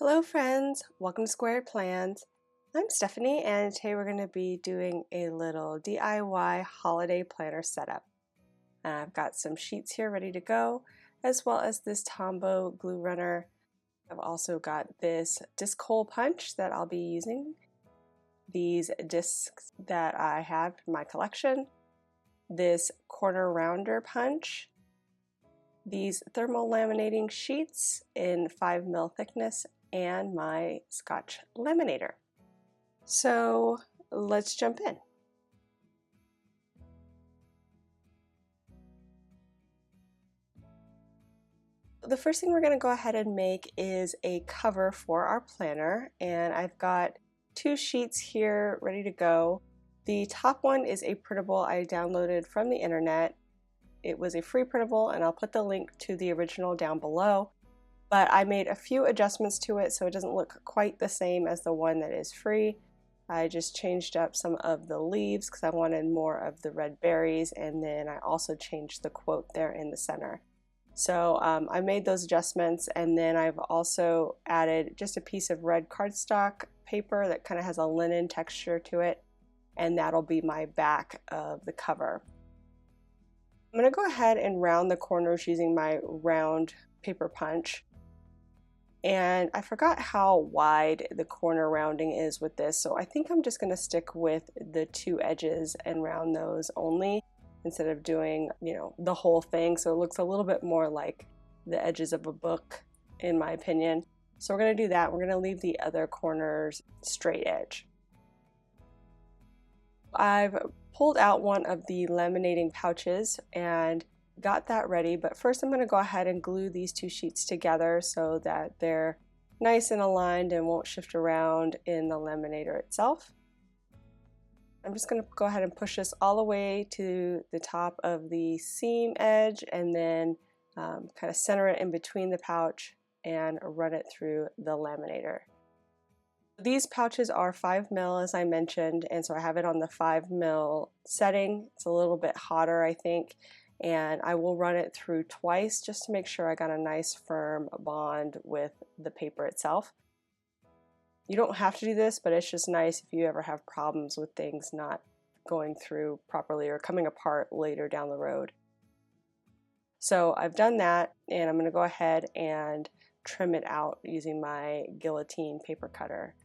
Hello friends, welcome to Squared Plans. I'm Stephanie and today we're going to be doing a little DIY holiday planner setup. I've got some sheets here ready to go, as well as this Tombow glue runner. I've also got this disc hole punch that I'll be using, these discs that I have in my collection, this corner rounder punch, these thermal laminating sheets in 5mm thickness, and my Scotch laminator. So let's jump in. The first thing we're going to go ahead and make is a cover for our planner, and I've got two sheets here ready to go. The top one is a printable I downloaded from the internet. It was a free printable, and I'll put the link to the original down below. But I made a few adjustments to it so it doesn't look quite the same as the one that is free. I just changed up some of the leaves because I wanted more of the red berries, and then I also changed the quote there in the center. So I made those adjustments, and then I've also added just a piece of red cardstock paper that kind of has a linen texture to it, and that'll be my back of the cover. I'm going to go ahead and round the corners using my round paper punch. And I forgot how wide the corner rounding is with this, so I think I'm just going to stick with the two edges and round those only instead of doing, the whole thing, so it looks a little bit more like the edges of a book in my opinion. So we're going to do that. We're going to leave the other corners straight edge. I've pulled out one of the laminating pouches and got that ready, but first I'm going to go ahead and glue these two sheets together so that they're nice and aligned and won't shift around in the laminator itself. I'm just going to go ahead and push this all the way to the top of the seam edge and then kind of center it in between the pouch and run it through the laminator. These pouches are 5mm as I mentioned, and so I have it on the 5mm setting. It's a little bit hotter I think, and I will run it through twice just to make sure I got a nice firm bond with the paper itself. You don't have to do this, but it's just nice if you ever have problems with things not going through properly or coming apart later down the road. So I've done that, and I'm going to go ahead and trim it out using my guillotine paper cutter.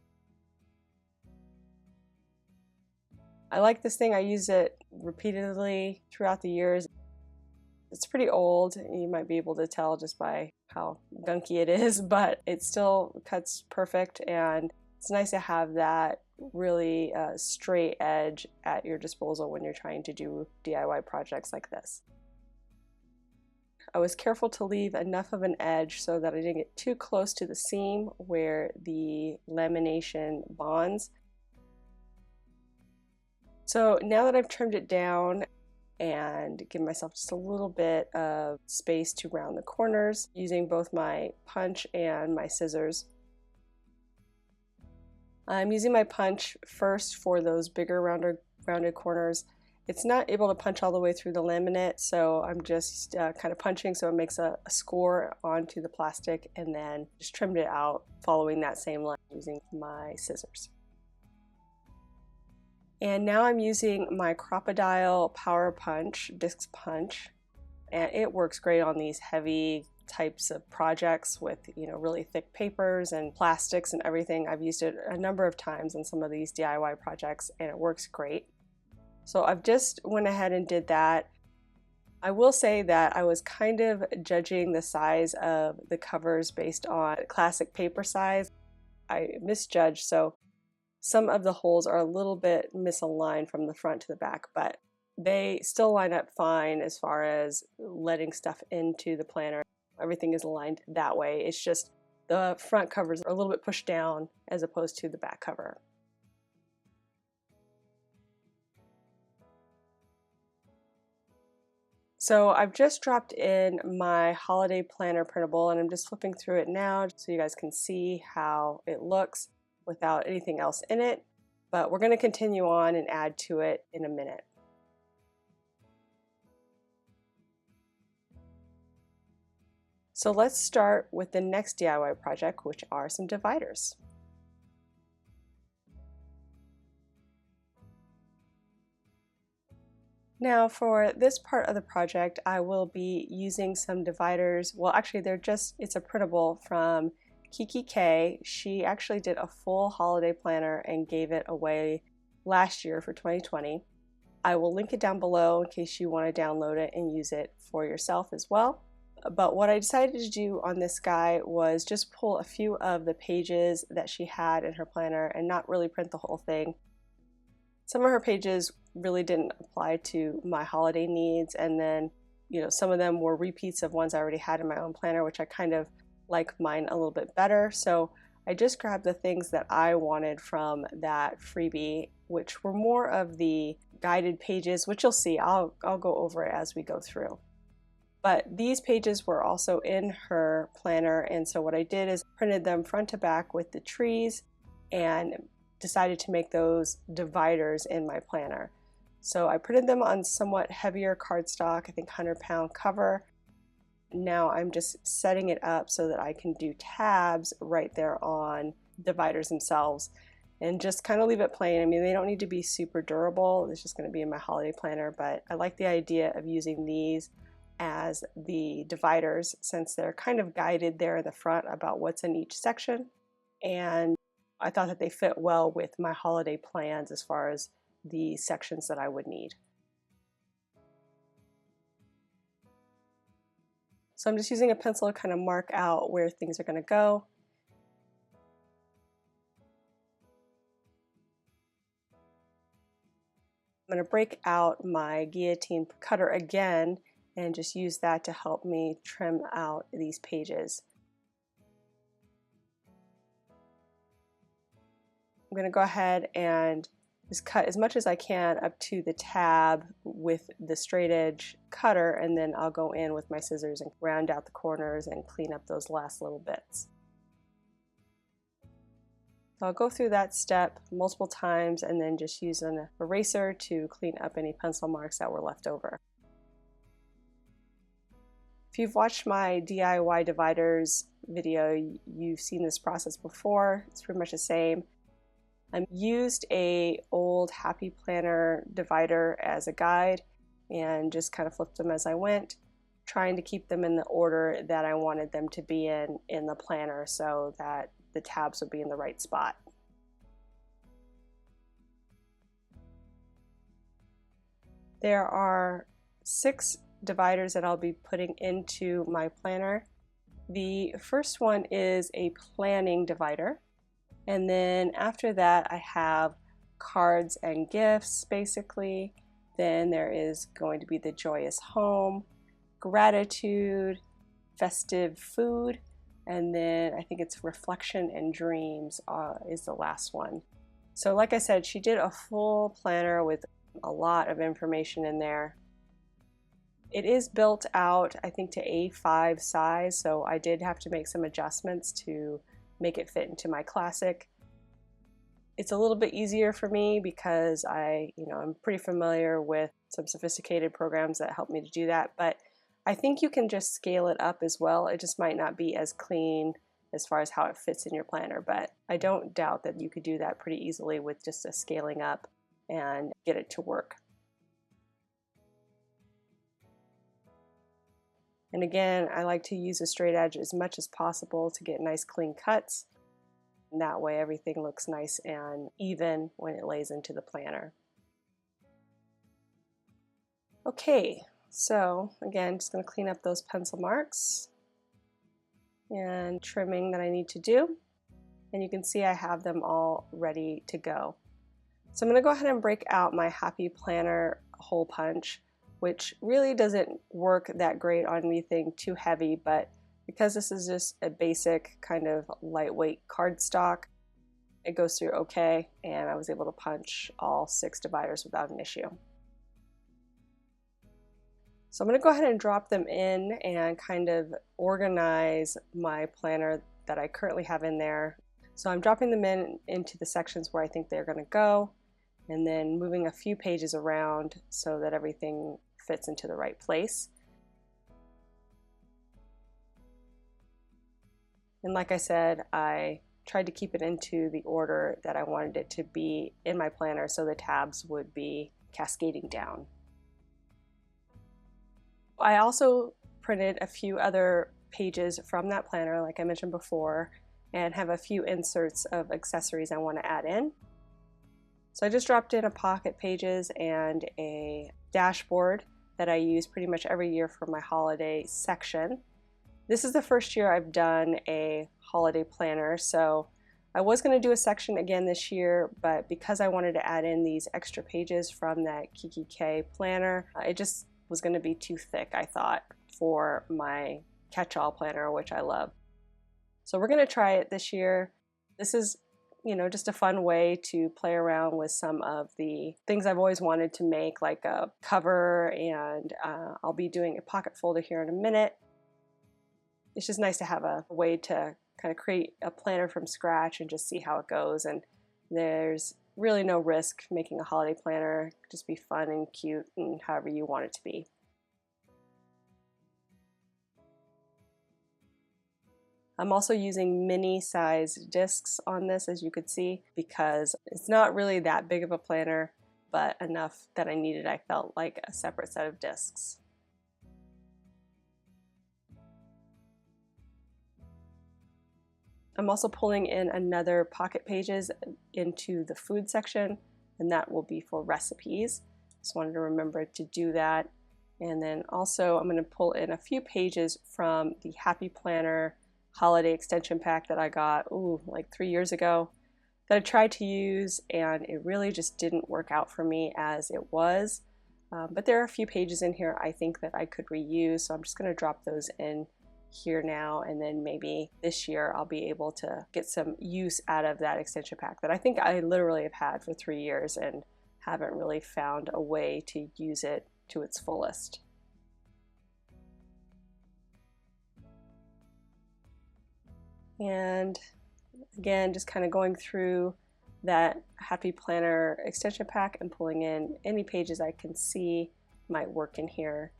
I like this thing. I use it repeatedly throughout the years. It's pretty old, you might be able to tell just by how gunky it is, but it still cuts perfect, and it's nice to have that really straight edge at your disposal when you're trying to do DIY projects like this. I was careful to leave enough of an edge so that I didn't get too close to the seam where the lamination bonds. So now that I've trimmed it down and give myself just a little bit of space to round the corners using both my punch and my scissors. I'm using my punch first for those bigger rounded corners. It's not able to punch all the way through the laminate, so I'm just kind of punching so it makes a score onto the plastic, and then just trimmed it out following that same line using my scissors. And now I'm using my Crocodile Power Punch, disc punch, and it works great on these heavy types of projects with, really thick papers and plastics and everything. I've used it a number of times on some of these DIY projects, and it works great. So I've just went ahead and did that. I will say that I was kind of judging the size of the covers based on classic paper size. I misjudged, so some of the holes are a little bit misaligned from the front to the back, but they still line up fine as far as letting stuff into the planner. Everything is aligned that way. It's just the front covers are a little bit pushed down as opposed to the back cover. So I've just dropped in my holiday planner printable, and I'm just flipping through it now so you guys can see how it looks without anything else in it, but we're going to continue on and add to it in a minute. So let's start with the next DIY project, which are some dividers. Now for this part of the project, I will be using some dividers. Well, actually it's a printable from Kiki K. She actually did a full holiday planner and gave it away last year for 2020. I will link it down below in case you want to download it and use it for yourself as well. But what I decided to do on this guy was just pull a few of the pages that she had in her planner and not really print the whole thing. Some of her pages really didn't apply to my holiday needs, and then some of them were repeats of ones I already had in my own planner, which I kind of like mine a little bit better. So I just grabbed the things that I wanted from that freebie, which were more of the guided pages, which you'll see. I'll go over it as we go through. But these pages were also in her planner, and so what I did is printed them front to back with the trees and decided to make those dividers in my planner. So I printed them on somewhat heavier cardstock, I think 100-pound cover. Now I'm just setting it up so that I can do tabs right there on dividers themselves and just kind of leave it plain. I mean, they don't need to be super durable. It's just going to be in my holiday planner, but I like the idea of using these as the dividers since they're kind of guided there in the front about what's in each section. And I thought that they fit well with my holiday plans as far as the sections that I would need. So I'm just using a pencil to kind of mark out where things are going to go. I'm going to break out my guillotine cutter again and just use that to help me trim out these pages. I'm going to go ahead and just cut as much as I can up to the tab with the straight edge cutter, and then I'll go in with my scissors and round out the corners and clean up those last little bits. So I'll go through that step multiple times and then just use an eraser to clean up any pencil marks that were left over. If you've watched my DIY dividers video, you've seen this process before. It's pretty much the same. I used a old Happy Planner divider as a guide and just kind of flipped them as I went, trying to keep them in the order that I wanted them to be in the planner so that the tabs would be in the right spot. There are 6 dividers that I'll be putting into my planner. The first one is a planning divider. And then after that, I have cards and gifts, basically. Then there is going to be the joyous home, gratitude, festive food, and then I think it's reflection and dreams is the last one. So like I said, she did a full planner with a lot of information in there. It is built out, I think, to A5 size, so I did have to make some adjustments to make it fit into my classic. It's a little bit easier for me because I'm pretty familiar with some sophisticated programs that help me to do that, but I think you can just scale it up as well. It just might not be as clean as far as how it fits in your planner, but I don't doubt that you could do that pretty easily with just a scaling up and get it to work. And again, I like to use a straight edge as much as possible to get nice clean cuts. And that way everything looks nice and even when it lays into the planner. Okay, so again, just going to clean up those pencil marks and trimming that I need to do. And you can see I have them all ready to go. So I'm going to go ahead and break out my Happy Planner hole punch, which really doesn't work that great on anything too heavy, but because this is just a basic kind of lightweight cardstock, it goes through okay, and I was able to punch all 6 dividers without an issue. So I'm going to go ahead and drop them in and kind of organize my planner that I currently have in there. So I'm dropping them into the sections where I think they're going to go, and then moving a few pages around so that everything fits into the right place. And like I said, I tried to keep it into the order that I wanted it to be in my planner so the tabs would be cascading down. I also printed a few other pages from that planner, like I mentioned before, and have a few inserts of accessories I want to add in. So I just dropped in a pocket pages and a dashboard that I use pretty much every year for my holiday section. This is the first year I've done a holiday planner, so I was going to do a section again this year, but because I wanted to add in these extra pages from that Kiki K planner, it just was going to be too thick, I thought, for my catch-all planner, which I love. So we're going to try it this year. This is, just a fun way to play around with some of the things I've always wanted to make, like a cover, and I'll be doing a pocket folder here in a minute. It's just nice to have a way to kind of create a planner from scratch and just see how it goes. And there's really no risk making a holiday planner. Just be fun and cute and however you want it to be. I'm also using mini size discs on this, as you could see, because it's not really that big of a planner, but enough that I felt like a separate set of discs. I'm also pulling in another pocket pages into the food section, and that will be for recipes. Just wanted to remember to do that. And then also I'm going to pull in a few pages from the Happy Planner holiday extension pack that I got like 3 years ago, that I tried to use, and it really just didn't work out for me as it was. But there are a few pages in here I think that I could reuse, so I'm just going to drop those in here now, and then maybe this year I'll be able to get some use out of that extension pack that I think I literally have had for 3 years and haven't really found a way to use it to its fullest. And again, just kind of going through that Happy Planner extension pack and pulling in any pages I can see might work in here.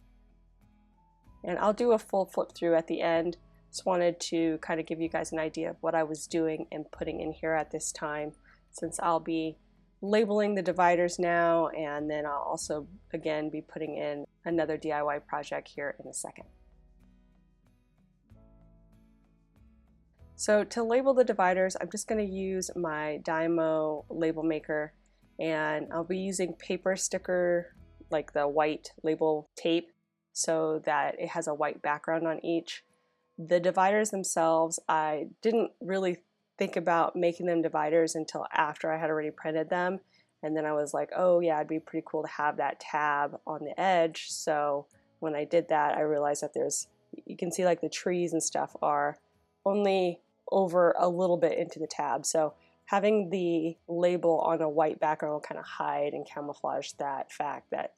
And I'll do a full flip through at the end. Just wanted to kind of give you guys an idea of what I was doing and putting in here at this time, since I'll be labeling the dividers now, and then I'll also again be putting in another DIY project here in a second. So to label the dividers, I'm just going to use my Dymo label maker, and I'll be using paper sticker, like the white label tape, so that it has a white background on each. The dividers themselves, I didn't really think about making them dividers until after I had already printed them, and then I was like, oh yeah, it'd be pretty cool to have that tab on the edge. So when I did that, I realized that you can see like the trees and stuff are only over a little bit into the tab, so having the label on a white background will kind of hide and camouflage that fact that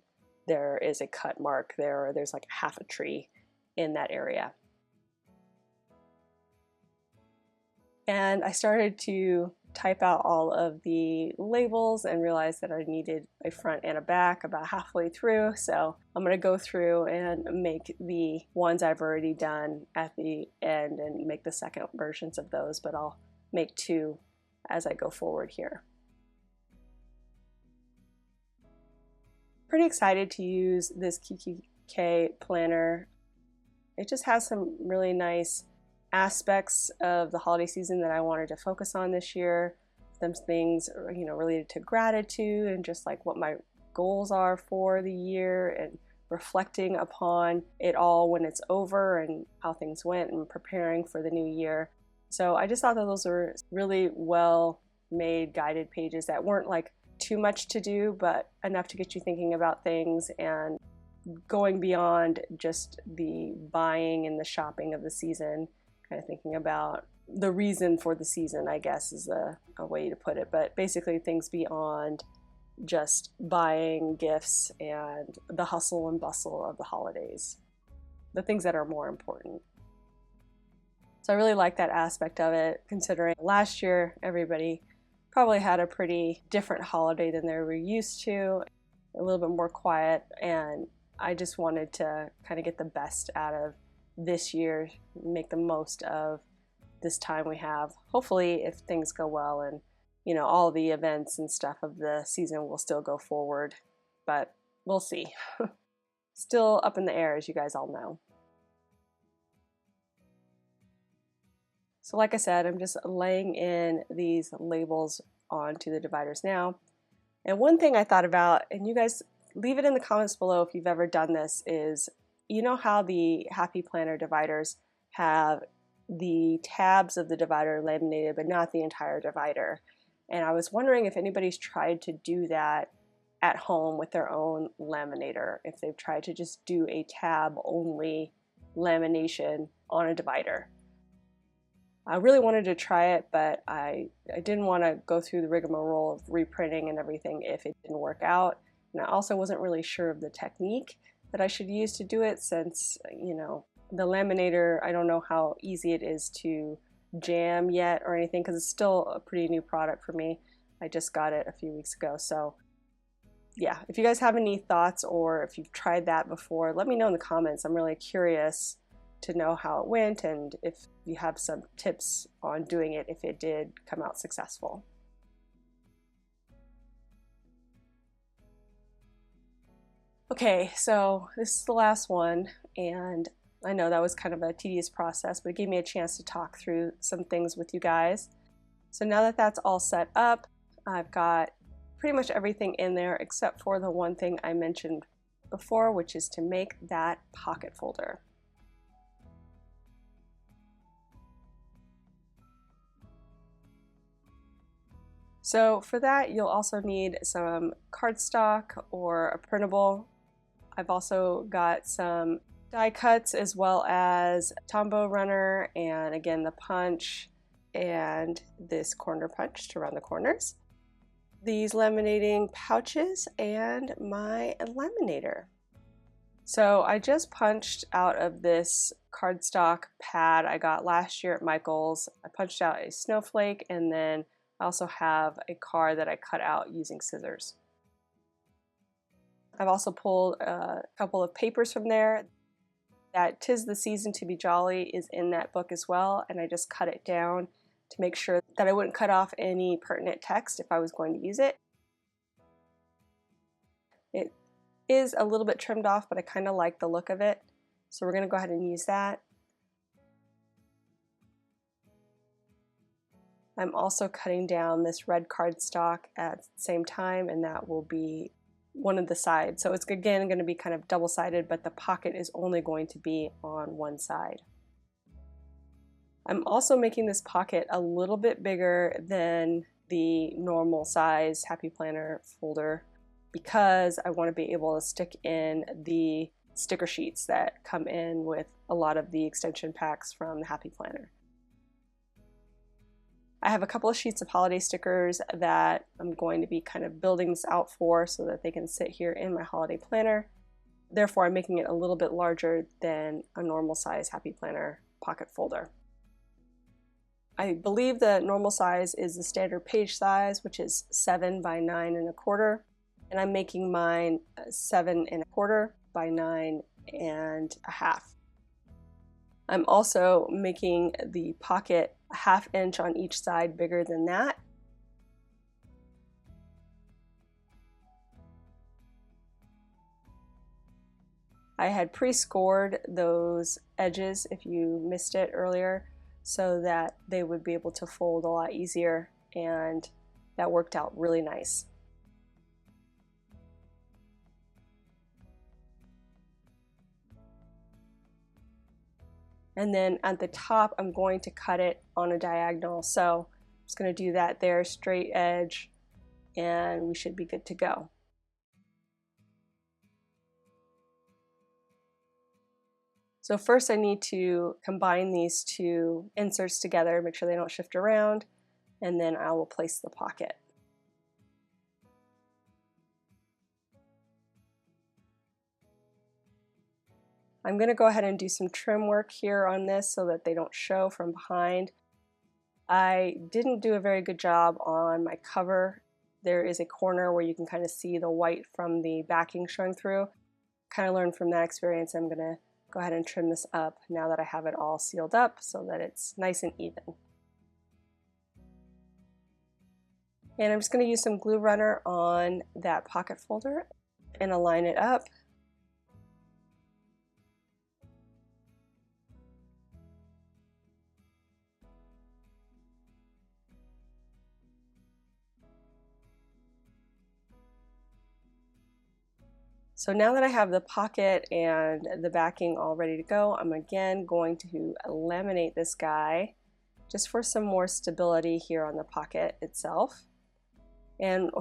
there is a cut mark there, or there's like half a tree in that area. And I started to type out all of the labels and realized that I needed a front and a back about halfway through, so I'm going to go through and make the ones I've already done at the end and make the second versions of those, but I'll make 2 as I go forward here. Pretty excited to use this Kiki K planner. It just has some really nice aspects of the holiday season that I wanted to focus on this year. Some things, related to gratitude and just like what my goals are for the year, and reflecting upon it all when it's over and how things went and preparing for the new year. So I just thought that those were really well made guided pages that weren't like too much to do, but enough to get you thinking about things and going beyond just the buying and the shopping of the season, kind of thinking about the reason for the season, I guess is a way to put it, but basically things beyond just buying gifts and the hustle and bustle of the holidays, the things that are more important. So I really like that aspect of it, considering last year everybody probably had a pretty different holiday than they were used to, a little bit more quiet, and I just wanted to kind of get the best out of this year, make the most of this time we have. Hopefully, if things go well and all the events and stuff of the season will still go forward, but we'll see. Still up in the air, as you guys all know. So like I said, I'm just laying in these labels onto the dividers now. And one thing I thought about, and you guys leave it in the comments below if you've ever done this, is how the Happy Planner dividers have the tabs of the divider laminated but not the entire divider. And I was wondering if anybody's tried to do that at home with their own laminator, if they've tried to just do a tab only lamination on a divider. I really wanted to try it, but I didn't want to go through the rigmarole of reprinting and everything if it didn't work out. And I also wasn't really sure of the technique that I should use to do it, since, the laminator, I don't know how easy it is to jam yet or anything, because it's still a pretty new product for me. I just got it a few weeks ago. So yeah, if you guys have any thoughts or if you've tried that before, let me know in the comments. I'm really curious to know how it went and if you have some tips on doing it if it did come out successful. Okay, so this is the last one, and I know that was kind of a tedious process, but it gave me a chance to talk through some things with you guys. So now that that's all set up, I've got pretty much everything in there except for the one thing I mentioned before, which is to make that pocket folder. So for that, you'll also need some cardstock or a printable. I've also got some die cuts as well as Tombow runner, and again the punch and this corner punch to run the corners. These laminating pouches and my laminator. So I just punched out of this cardstock pad I got last year at Michael's. I punched out a snowflake, and then I also have a card that I cut out using scissors. I've also pulled a couple of papers from there. That "'Tis the Season to be Jolly" is in that book as well, and I just cut it down to make sure that I wouldn't cut off any pertinent text if I was going to use it. It is a little bit trimmed off, but I kind of like the look of it, so we're going to go ahead and use that. I'm also cutting down this red cardstock at the same time, and that will be one of the sides. So it's again going to be kind of double-sided, but the pocket is only going to be on one side. I'm also making this pocket a little bit bigger than the normal size Happy Planner folder because I want to be able to stick in the sticker sheets that come in with a lot of the extension packs from the Happy Planner. I have a couple of sheets of holiday stickers that I'm going to be kind of building this out for so that they can sit here in my holiday planner. Therefore, I'm making it a little bit larger than a normal size Happy Planner pocket folder. I believe the normal size is the standard page size, which is 7 by 9 1/4, and I'm making mine 7 1/4 by 9 1/2. I'm also making the pocket a 1/2 inch on each side bigger than that. I had pre-scored those edges if you missed it earlier so that they would be able to fold a lot easier, and that worked out really nice. And then at the top, I'm going to cut it on a diagonal. So I'm just going to do that there, straight edge, and we should be good to go. So first I need to combine these two inserts together, make sure they don't shift around, and then I will place the pocket. I'm going to go ahead and do some trim work here on this so that they don't show from behind. I didn't do a very good job on my cover. There is a corner where you can kind of see the white from the backing showing through. Kind of learned from that experience. I'm going to go ahead and trim this up now that I have it all sealed up so that it's nice and even. And I'm just going to use some glue runner on that pocket folder and align it up. So now that I have the pocket and the backing all ready to go, I'm again going to laminate this guy just for some more stability here on the pocket itself. And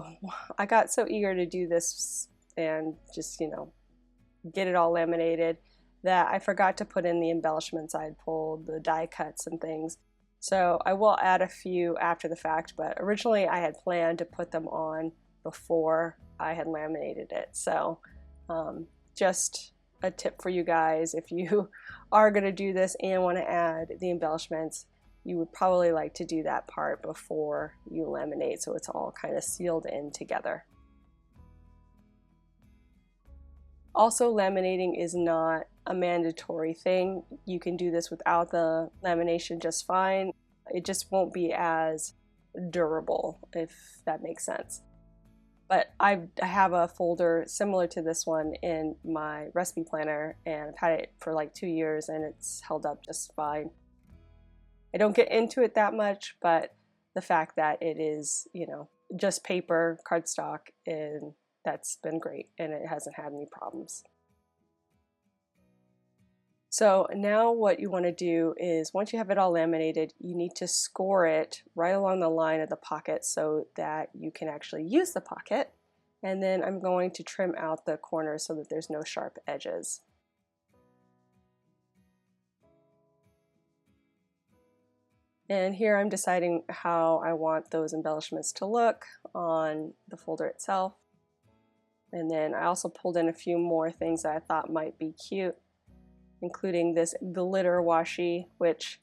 I got so eager to do this and just, get it all laminated that I forgot to put in the embellishments I had pulled, the die cuts and things. So I will add a few after the fact, but originally I had planned to put them on before I had laminated it. So just a tip for you guys, if you are going to do this and want to add the embellishments, you would probably like to do that part before you laminate so it's all kind of sealed in together. Also, laminating is not a mandatory thing. You can do this without the lamination just fine. It just won't be as durable, if that makes sense. But I have a folder similar to this one in my recipe planner, and I've had it for like 2 years and it's held up just fine. I don't get into it that much, but the fact that it is, just paper, cardstock, and that's been great and it hasn't had any problems. So now what you want to do is, once you have it all laminated, you need to score it right along the line of the pocket so that you can actually use the pocket. And then I'm going to trim out the corners so that there's no sharp edges. And here I'm deciding how I want those embellishments to look on the folder itself. And then I also pulled in a few more things that I thought might be cute, including this glitter washi, which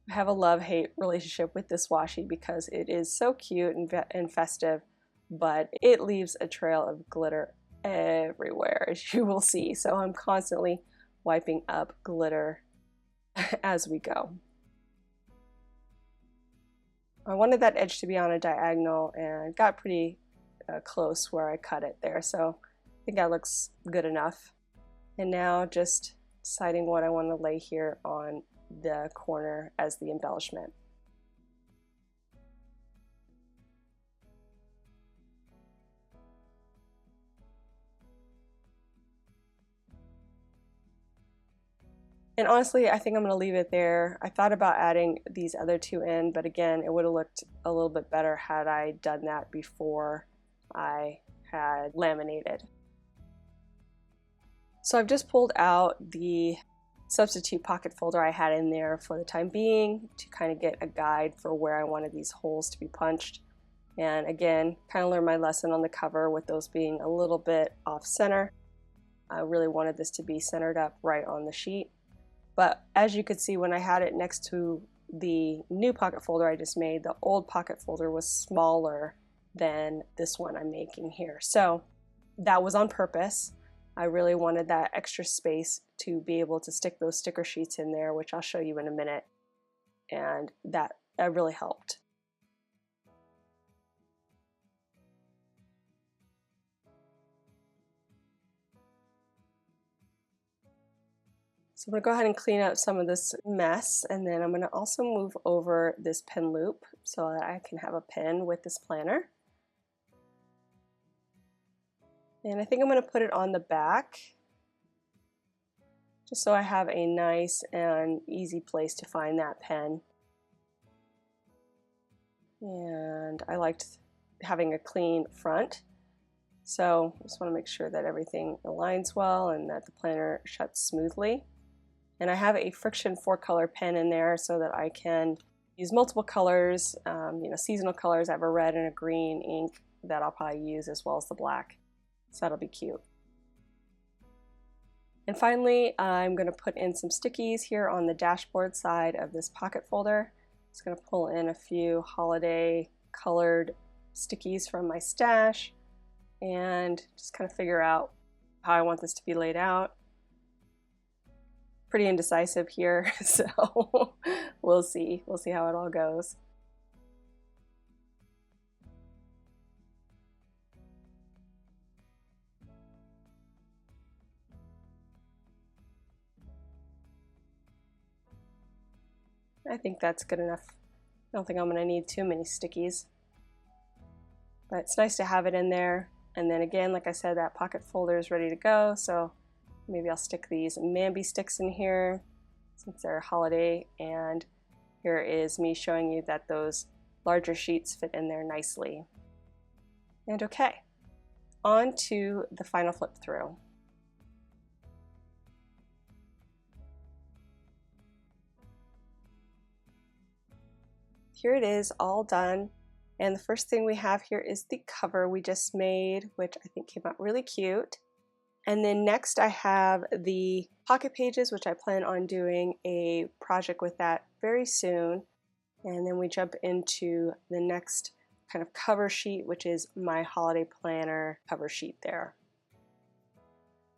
I have a love-hate relationship with this washi because it is so cute and festive, but it leaves a trail of glitter everywhere, as you will see. So I'm constantly wiping up glitter as we go. I wanted that edge to be on a diagonal and got pretty close where I cut it there, so I think that looks good enough. And now just deciding what I want to lay here on the corner as the embellishment. And honestly, I think I'm going to leave it there. I thought about adding these other two in, but again, it would have looked a little bit better had I done that before I had laminated. So I've just pulled out the substitute pocket folder I had in there for the time being to kind of get a guide for where I wanted these holes to be punched. And again, kind of learned my lesson on the cover with those being a little bit off center. I really wanted this to be centered up right on the sheet. But as you could see, when I had it next to the new pocket folder I just made, the old pocket folder was smaller than this one I'm making here. So that was on purpose. I really wanted that extra space to be able to stick those sticker sheets in there, which I'll show you in a minute. And that really helped. So I'm going to go ahead and clean up some of this mess, and then I'm going to also move over this pin loop so that I can have a pin with this planner. And I think I'm going to put it on the back just so I have a nice and easy place to find that pen. And I liked having a clean front, so I just want to make sure that everything aligns well and that the planner shuts smoothly. And I have a friction 4-color pen in there so that I can use multiple colors, seasonal colors. I have a red and a green ink that I'll probably use, as well as the black. So that'll be cute. And finally, I'm going to put in some stickies here on the dashboard side of this pocket folder. Just going to pull in a few holiday colored stickies from my stash and just kind of figure out how I want this to be laid out. pretty indecisive here, so we'll see. We'll see how it all goes. I think that's good enough. I don't think I'm going to need too many stickies. But it's nice to have it in there. And then again, like I said, that pocket folder is ready to go. So maybe I'll stick these Mambi sticks in here since they're holiday. And here is me showing you that those larger sheets fit in there nicely. And okay, on to the final flip through. Here it is, all done. And the first thing we have here is the cover we just made, which I think came out really cute. And then next I have the pocket pages, which I plan on doing a project with that very soon. And then we jump into the next kind of cover sheet, which is my holiday planner cover sheet there.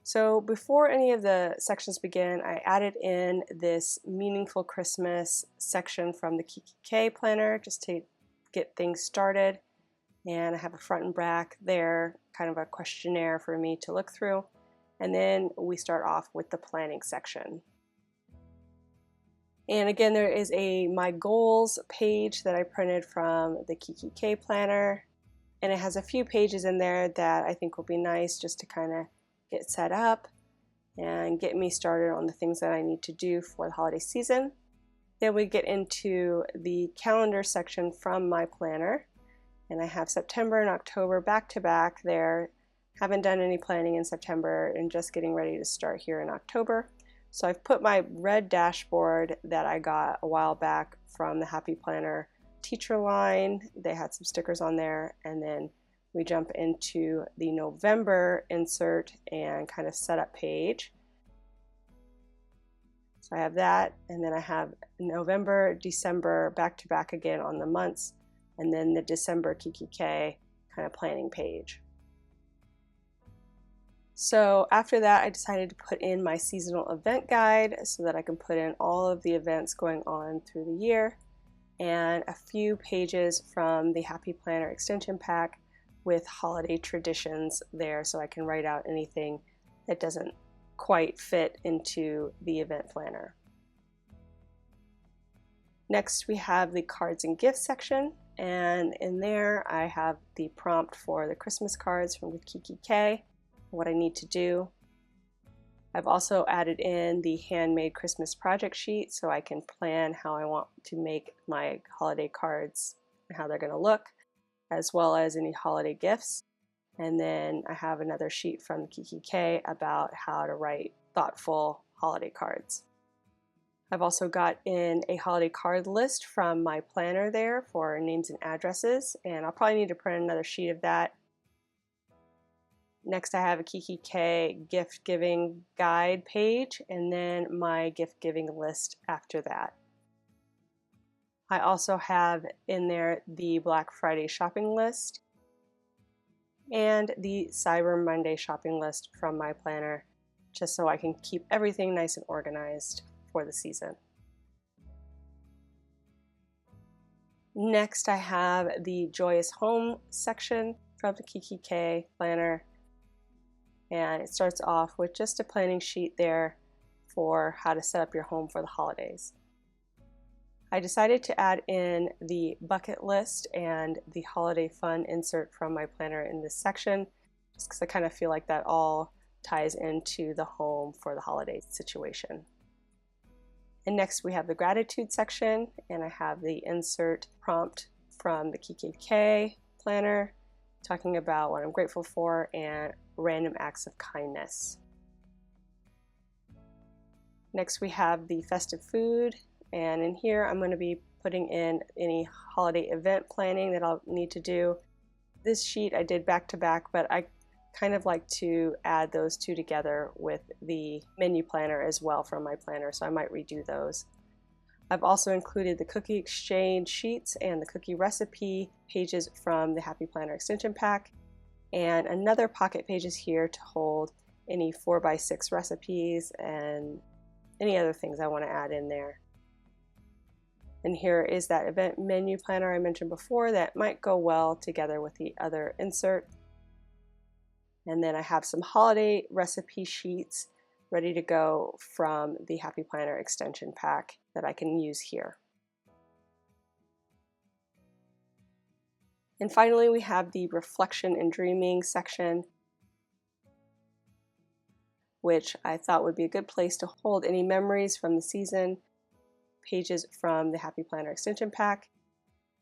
So before any of the sections begin, I added in this Meaningful Christmas section from the KikiK planner just to get things started. And I have a front and back there, kind of a questionnaire for me to look through. And then we start off with the planning section. And again, there is a My Goals page that I printed from the KikiK planner. And it has a few pages in there that I think will be nice just to kind of get set up and get me started on the things that I need to do for the holiday season. Then we get into the calendar section from my planner, and I have September and October back to back there. Haven't done any planning in September and just getting ready to start here in October. So I've put my red dashboard that I got a while back from the Happy Planner teacher line. They had some stickers on there, and then we jump into the November insert and kind of setup page. So I have that, and then I have November, December back to back again on the months, and then the December KikiK kind of planning page. So after that, I decided to put in my seasonal event guide so that I can put in all of the events going on through the year, and a few pages from the Happy Planner extension pack with holiday traditions there, so I can write out anything that doesn't quite fit into the event planner. Next we have the cards and gifts section, and in there I have the prompt for the Christmas cards from the KikiK, what I need to do. I've also added in the handmade Christmas project sheet so I can plan how I want to make my holiday cards and how they're going to look, as well as any holiday gifts. And then I have another sheet from KikiK about how to write thoughtful holiday cards. I've also got in a holiday card list from my planner there for names and addresses, and I'll probably need to print another sheet of that. Next I have a KikiK gift giving guide page, and then my gift giving list after that. I also have in there the Black Friday shopping list and the Cyber Monday shopping list from my planner, just so I can keep everything nice and organized for the season. Next I have the Joyous Home section from the KikiK planner, and it starts off with just a planning sheet there for how to set up your home for the holidays. I decided to add in the bucket list and the holiday fun insert from my planner in this section, just because I kind of feel like that all ties into the home for the holiday situation. And next we have the gratitude section, and I have the insert prompt from the KikiK planner talking about what I'm grateful for and random acts of kindness. Next we have the festive food, and in here I'm going to be putting in any holiday event planning that I'll need to do. This sheet I did back to back, but I kind of like to add those two together with the menu planner as well from my planner, so I might redo those. I've also included the cookie exchange sheets and the cookie recipe pages from the Happy Planner extension pack, and another pocket pages here to hold any 4x6 recipes and any other things I want to add in there. And here is that event menu planner I mentioned before that might go well together with the other insert. And then I have some holiday recipe sheets ready to go from the Happy Planner extension pack that I can use here. And finally, we have the reflection and dreaming section, which I thought would be a good place to hold any memories from the season, pages from the Happy Planner extension pack,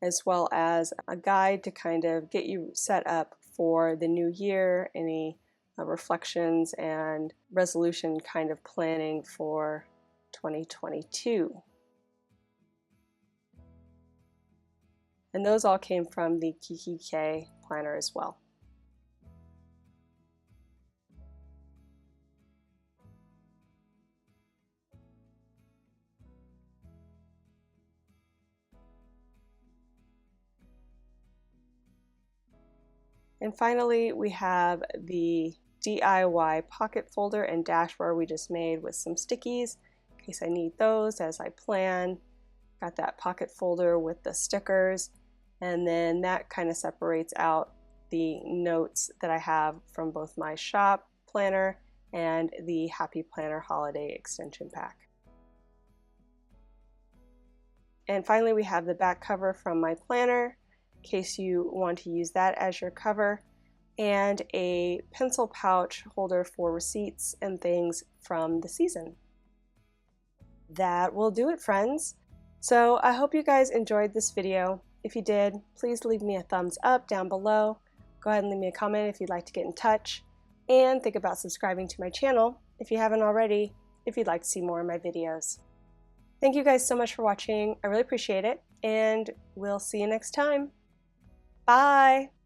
as well as a guide to kind of get you set up for the new year, any reflections and resolution kind of planning for 2022. And those all came from the Kiki K planner as well. And finally, we have the DIY pocket folder and dashboard we just made with some stickies in case I need those as I plan. Got that pocket folder with the stickers, and then that kind of separates out the notes that I have from both my shop planner and the Happy Planner Holiday extension pack. And finally, we have the back cover from my planner in case you want to use that as your cover, and a pencil pouch holder for receipts and things from the season. That will do it, friends. So I hope you guys enjoyed this video. If you did, please leave me a thumbs up down below. Go ahead and leave me a comment if you'd like to get in touch, and think about subscribing to my channel if you haven't already, if you'd like to see more of my videos. Thank you guys so much for watching. I really appreciate it, and we'll see you next time. Bye!